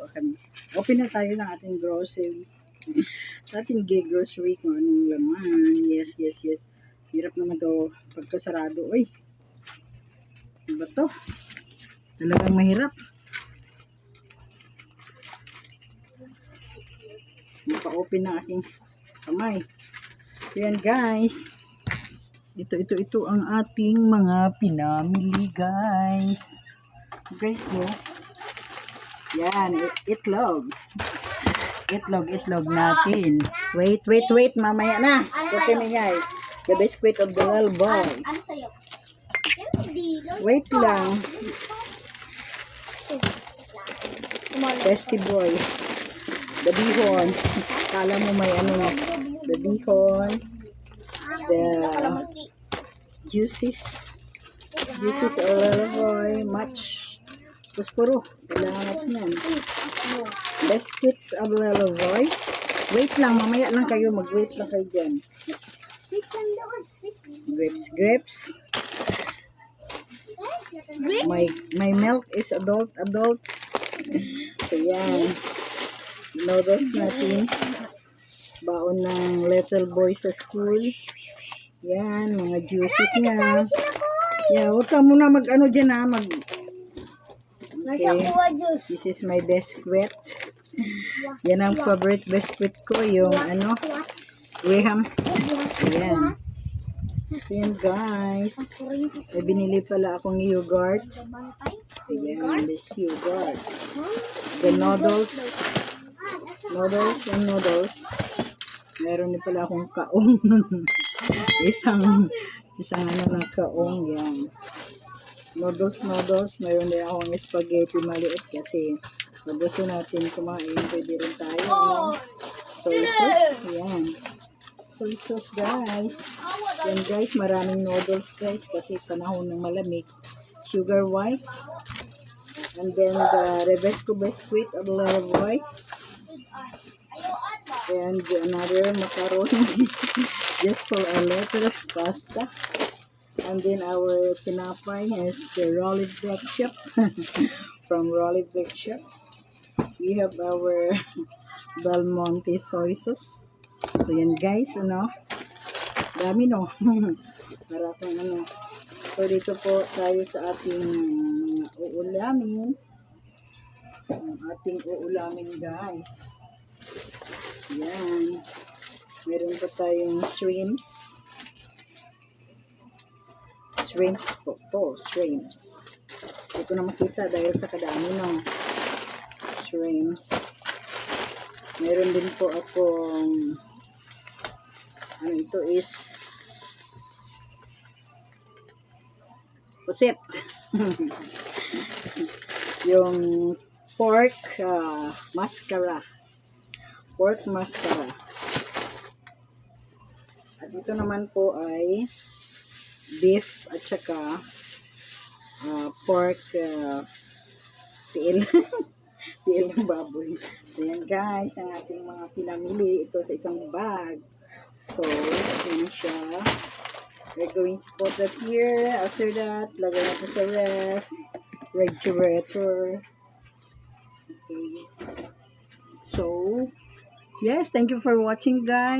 kami. Open na tayo ng ating grocery. Ating grocery kung anong laman. Yes. Hirap naman to pagkasarado. Uy, ano ba to? Talagang mahirap. Maka-open ng aking kamay. Yan guys. Ito ang ating mga pinamili guys. Guys, no? Yan, itlog. Itlog natin. Wait, mamaya na. Okay na guys. The biscuit of the little boy. Ano sa'yo? Wait lang. Bestie boy. The bihon. Kala mo may ano. The bihon. The juices of the little boy. Match. Puspuro. Salamat yan. Biscuits of the little boy. Wait lang. Mamaya lang kayo. Mag-wait lang kayo dyan. Grapes. My milk is adult. So yan. Noodles natin. Baon ng little boy sa school. Yan. Mga juices niya. Yeah, huwag ka muna mag-ano dyan ha. Okay. This is my biscuit. Yan ang favorite biscuit ko. Yung ano. Graham. Ayan. So yan guys. May binili pala akong yogurt. Ayan. This yogurt. The noodles. Meron din pala akong kaong. isang ano na kaong. Yan. Noodles. Mayroon din akong spaghetti maliit kasi pag gusto natin kumain, pwede rin tayo. No? Soy sauce. Yan. Soy sauce guys. Yan guys, maraming noodles guys kasi panahon ng malamig. Sugar white. And then the Rebesco biscuit of the little boy. And another macaroni. Just for a little pasta. And then our tinapay is the Rolly Black Shop. From Rolly Black Shop. We have our Belmonte soy sauce. So yan guys, ano. Dami no. Para kung ano. So dito po tayo sa ating uulamin. Ang ating uulamin guys. Yan. Meron pa tayong shrimps. Shrimps po to. Shrimps. Hindi ko na makita dahil sa kadami no. Shrimps. Meron din po akong ano ito is pusit. Yung pork mascara. Pork mascara. At ito naman po ay beef at saka pork tiil. Tiil ng baboy. So yan guys, ang ating mga pinamili. Ito sa isang bag. So, yan siya. We're going to put that here. After that, lagay natin sa ref. Refrigerator. Okay. So, yes, thank you for watching guys.